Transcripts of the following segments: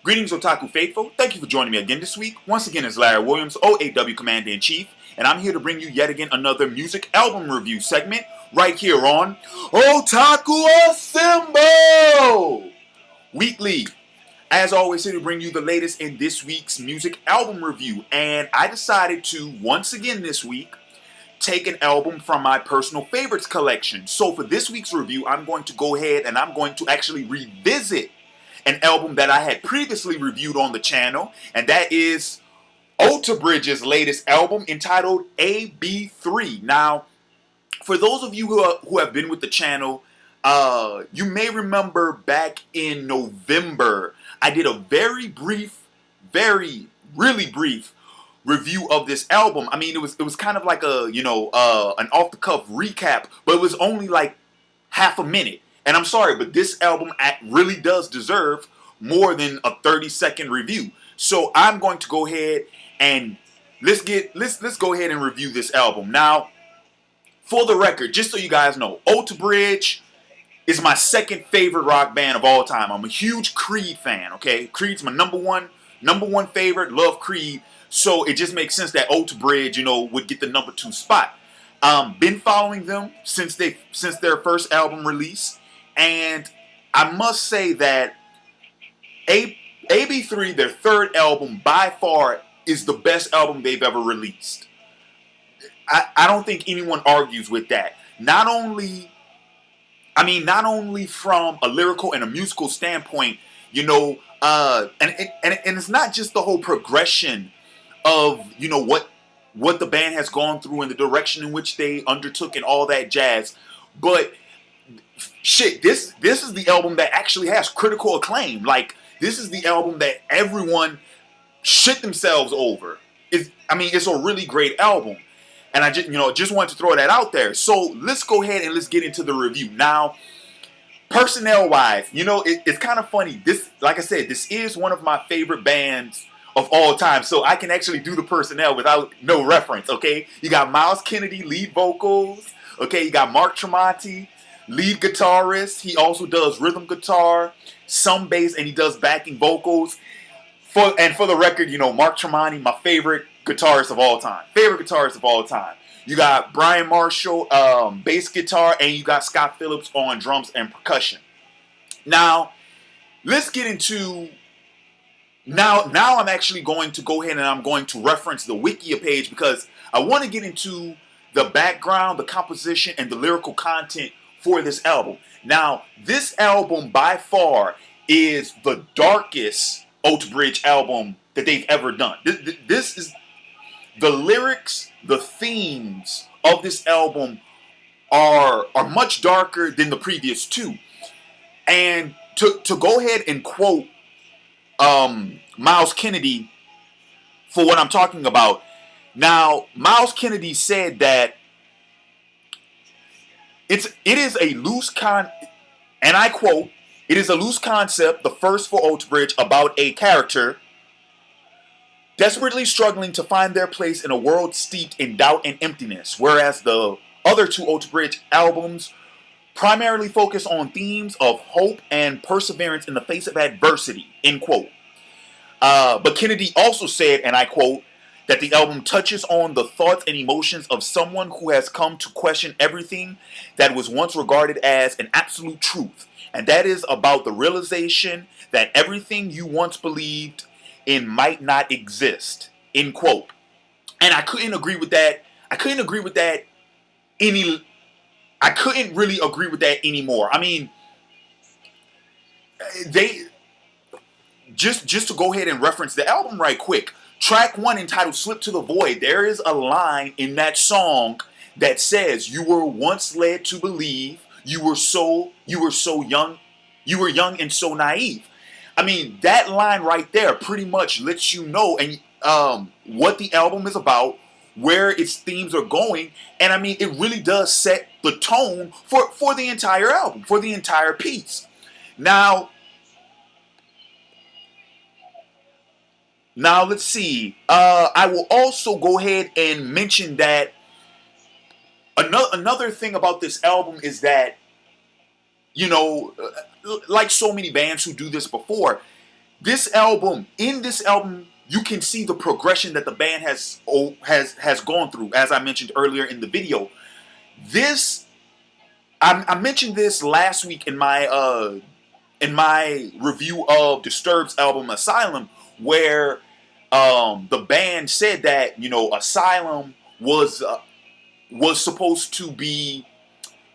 Greetings, Otaku Faithful. Thank you for joining me again this week. Once again, it's Larry Williams, OAW Commander-in-Chief, and I'm here to bring you yet again another music album review segment right here on Otaku Assemble! Weekly. As always, here to bring you the latest in this week's music album review, and I decided to, once again this week, take an album from my personal favorites collection. So for this week's review, I'm going to go ahead and I'm going to actually revisit an album that I had previously reviewed on the channel, and that is Bridge's latest album entitled AB3. Now, for those of you who have been with the channel, you may remember back in November, I did a very brief, really brief review of this album. I mean, it was kind of like a, an off-the-cuff recap, but it was only like half a minute. And I'm sorry, but this album really does deserve more than a 30-second review. So I'm going to go ahead and let's go ahead and review this album. Now, for the record, just so you guys know, Bridge is my second favorite rock band of all time. I'm a huge Creed fan, okay? Creed's my number one favorite, love Creed. So it just makes sense that Bridge, would get the number 2 spot. Been following them since their first album release, and I must say that AB3, their third album, by far is the best album they've ever released. I don't think anyone argues with that. Not only from a lyrical and a musical standpoint, and it's not just the whole progression of what the band has gone through and the direction in which they undertook and all that jazz, but shit, this is the album that actually has critical acclaim. Like, this is the album that everyone shit themselves over. It's a really great album, and I just wanted to throw that out there. So let's go ahead and let's get into the review now. Personnel wise, it's kind of funny. This, like I said, this is one of my favorite bands of all time, so I can actually do the personnel without no reference, okay? You got Miles Kennedy, lead vocals, okay? You got Mark Tremonti, lead guitarist. He also does rhythm guitar, some bass, and he does backing vocals. For the record, Mark Tremonti, my favorite guitarist of all time. You got Brian Marshall, bass guitar, and you got Scott Phillips on drums and percussion. Now, let's get into... Now I'm actually going to go ahead and I'm going to reference the Wikia page because I want to get into the background, the composition, and the lyrical content for this album. Now, this album by far is the darkest Bridge album that they've ever done. This is the lyrics, the themes of this album are much darker than the previous two. And to go ahead and quote Miles Kennedy for what I'm talking about. Now, Miles Kennedy said that it is a loose and I quote, "It is a loose concept, the first for Bridge, about a character desperately struggling to find their place in a world steeped in doubt and emptiness, whereas the other two Bridge albums primarily focus on themes of hope and perseverance in the face of adversity," end quote. But Kennedy also said, and I quote, that the album touches on the thoughts and emotions of someone who has come to question everything that was once regarded as an absolute truth. And that is about the realization that everything you once believed in might not exist, end quote. And I couldn't agree with that. I couldn't really agree with that anymore. I mean, Just to go ahead and reference the album right quick. Track 1 entitled Slip to the Void. There is a line in that song that says, "You were once led to believe you were young and so naive." I mean, that line right there pretty much lets you know what the album is about, where its themes are going, and I mean, it really does set the tone for the entire album, for the entire piece. Now let's see. I will also go ahead and mention that another thing about this album is that, like so many bands who do this before, In this album, you can see the progression that the band has gone through. As I mentioned earlier in the video, this I mentioned this last week in my review of Disturbed's album Asylum, where the band said that, you know, Asylum was supposed to be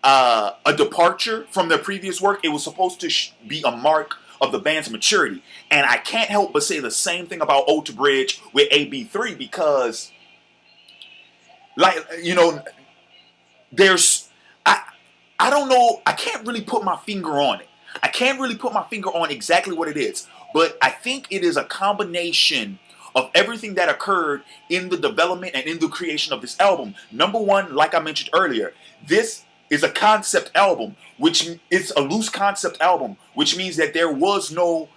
a departure from their previous work. It was supposed to be a mark of the band's maturity. And I can't help but say the same thing about Ode to Bridge with AB3, because, like, you know, there's, I don't know, I can't really put my finger on it. I can't really put my finger on exactly what it is, but I think it is a combination of everything that occurred in the development and in the creation of this album. Number one, like I mentioned earlier, this is a concept album, which it's a loose concept album, which means that there was no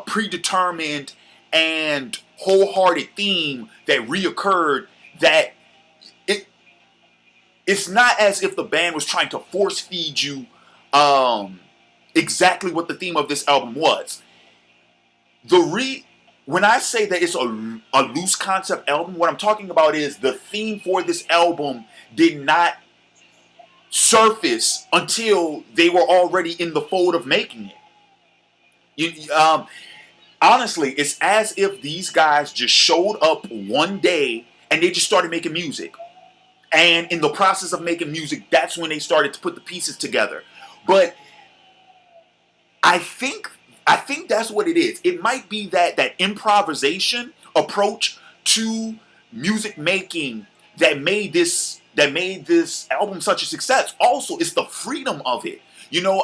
predetermined and wholehearted theme that reoccurred. That it's not as if the band was trying to force feed you exactly what the theme of this album was. When I say that it's a loose concept album, what I'm talking about is the theme for this album did not surface until they were already in the fold of making it. Honestly, it's as if these guys just showed up one day and they just started making music. And in the process of making music, that's when they started to put the pieces together. But I think that's what it is. It might be that improvisation approach to music making that made this album such a success. Also, it's the freedom of it. You know,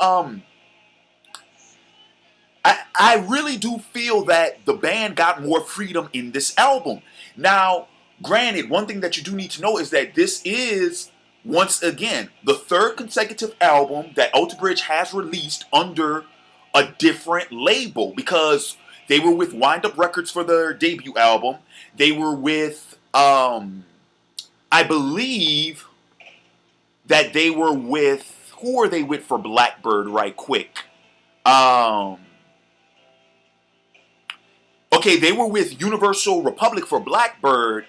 I really do feel that the band got more freedom in this album. Now, granted, one thing that you do need to know is that this is, once again, the third consecutive album that Ode to Bridge has released under a different label, because they were with Wind Up Records for their debut album. They were with, I believe that they were with, who were they with for Blackbird right quick? Okay, they were with Universal Republic for Blackbird,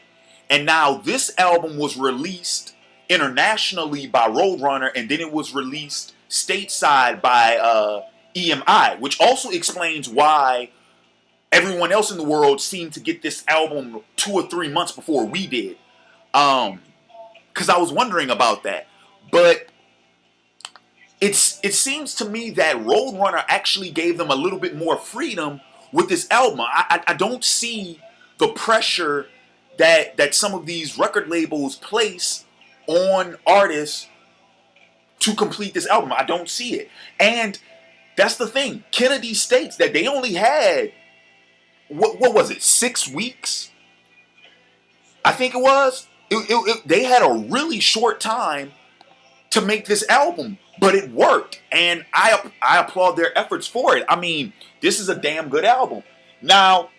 and now this album was released internationally by Roadrunner, and then it was released stateside by EMI, which also explains why everyone else in the world seemed to get this album 2 or 3 months before we did. Because I was wondering about that. But it seems to me that Roadrunner actually gave them a little bit more freedom with this album. I don't see the pressure that some of these record labels place on artists to complete this album. I don't see it. And that's the thing. Kennedy states that they only had, what was it, 6 weeks? I think it was. They had a really short time to make this album, but it worked, and I applaud their efforts for it. I mean, this is a damn good album. Now,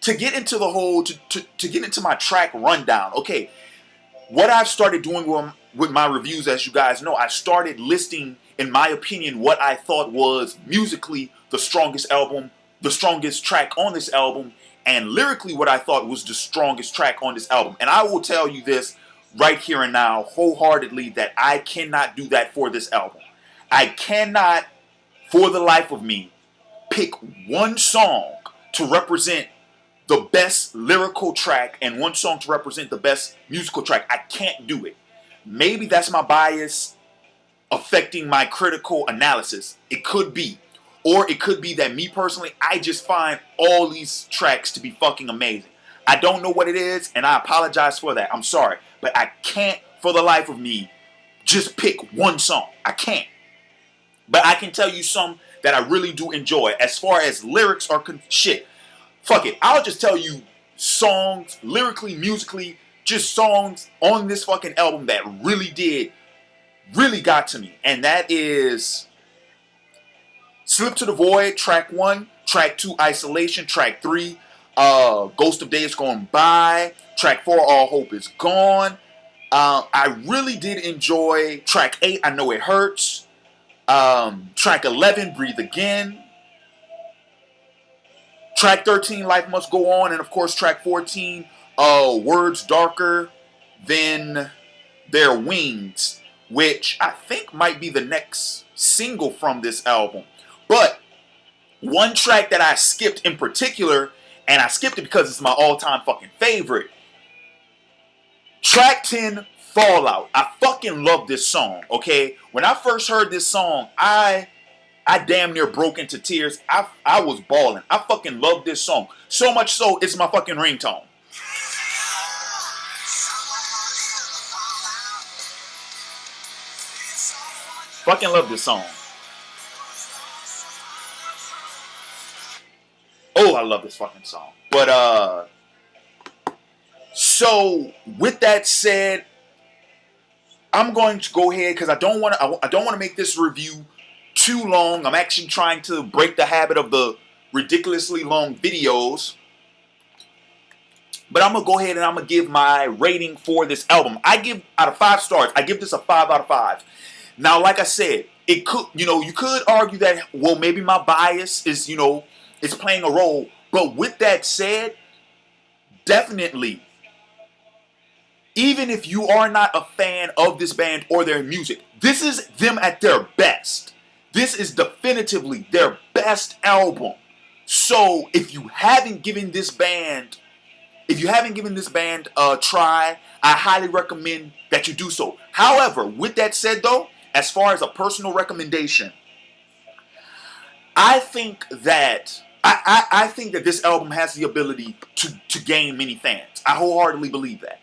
to get into the whole, to get into my track rundown, okay, what I've started doing with my reviews, as you guys know, I started listing, in my opinion, what I thought was musically the strongest track on this album, and lyrically what I thought was the strongest track on this album. And I will tell you this right here and now, wholeheartedly, that I cannot do that for this album. I cannot, for the life of me, pick one song to represent the best lyrical track and one song to represent the best musical track. I can't do it. Maybe that's my bias affecting my critical analysis. It could be. Or it could be that me personally, I just find all these tracks to be fucking amazing. I don't know what it is, and I apologize for that. I'm sorry. But I can't, for the life of me, just pick one song. I can't. But I can tell you some that I really do enjoy. As far as lyrics are shit. Fuck it. I'll just tell you songs, lyrically, musically, just songs on this fucking album that really got to me. And that is Slip to the Void, track 1, track 2, Isolation, track 3, Ghost of Days Gone By, track 4, All Hope Is Gone. I really did enjoy track 8, I Know It Hurts. Track 11, Breathe Again. Track 13, Life Must Go On. And of course, track 14, Words Darker Than Their Wings, which I think might be the next single from this album. But one track that I skipped in particular, and I skipped it because it's my all-time fucking favorite. Track 10, Fallout. I fucking love this song, okay? When I first heard this song, I damn near broke into tears. I was bawling. I fucking love this song. So much so, it's my fucking ringtone. Fucking love this song. Oh, I love this fucking song. But, so with that said, I'm going to go ahead because I don't want to make this review too long. I'm actually trying to break the habit of the ridiculously long videos. But I'm going to go ahead and I'm going to give my rating for this album. I give, out of 5 stars, I give this a 5 out of 5. Now, like I said, it could, you could argue that, well, maybe my bias is, it's playing a role. But with that said, definitely, even if you are not a fan of this band or their music, this is them at their best. This is definitively their best album. So if you haven't given this band a try, I highly recommend that you do so. However, with that said though, as far as a personal recommendation, I think that I think that this album has the ability to gain many fans. I wholeheartedly believe that.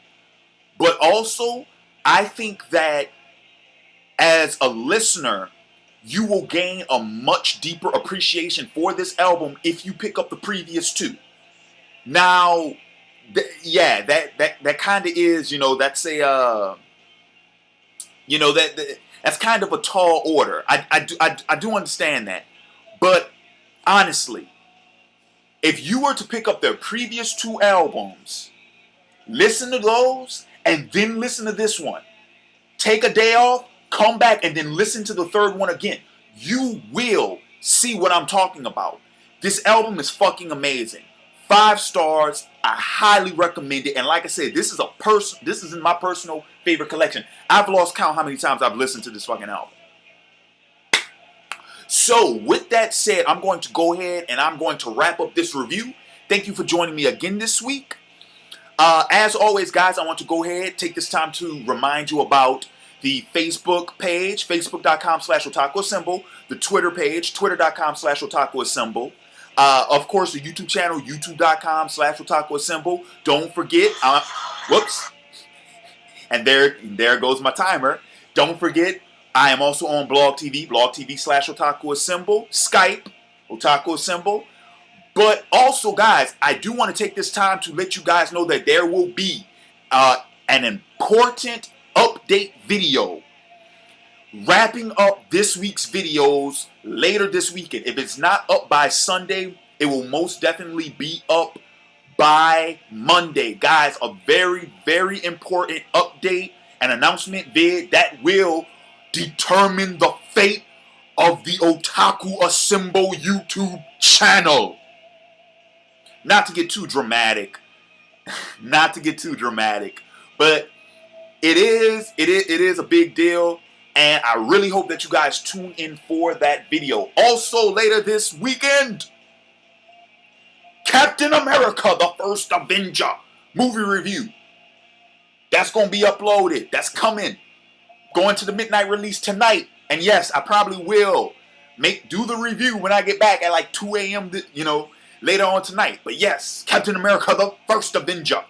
But also, I think that as a listener, you will gain a much deeper appreciation for this album if you pick up the previous 2. Now, that kind of is, that's a, that's kind of a tall order. I do understand that. But honestly, if you were to pick up their previous 2 albums, listen to those, and then listen to this one, take a day off, come back, and then listen to the third one again, you will see what I'm talking about. This album is fucking amazing. 5 stars. I highly recommend it. And like I said, this is in my personal favorite collection. I've lost count how many times I've listened to this fucking album. So with that said, I'm going to go ahead and I'm going to wrap up this review. Thank you for joining me again this week. As always, guys, I want to go ahead, take this time to remind you about the Facebook page, facebook.com/otakuassemble, the Twitter page, twitter.com/otakuassemble. Of course, the YouTube channel, youtube.com/otakuassemble. Don't forget, whoops, and there goes my timer. Don't forget, I am also on Blog TV, blogtv/otakuassemble, Skype, otakuassemble. But also, guys, I do want to take this time to let you guys know that there will be an important update video wrapping up this week's videos later this weekend. If it's not up by Sunday, it will most definitely be up by Monday. Guys, a very, very important update, an announcement vid that will determine the fate of the Otaku Assemble YouTube channel. Not to get too dramatic, but it is a big deal, and I really hope that you guys tune in for that video. Also, later this weekend, Captain America, the First Avenger movie review. That's going to be uploaded. That's coming. Going to the midnight release tonight. And yes, I probably will do the review when I get back at like 2 a.m., later on tonight. But yes, Captain America, the First Avenger.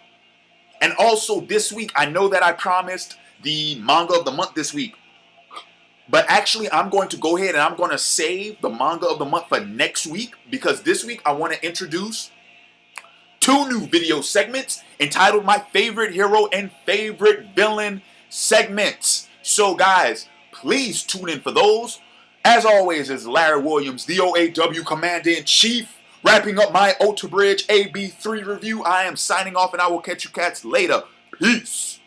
And also this week, I know that I promised the manga of the month this week. But actually, I'm going to go ahead and I'm going to save the manga of the month for next week. Because this week, I want to introduce 2 new video segments entitled My Favorite Hero and Favorite Villain segments. So guys, please tune in for those. As always, is Larry Williams, the OAW Commander-in-Chief, wrapping up my Ultra Bridge AB3 review. I am signing off and I will catch you cats later. Peace.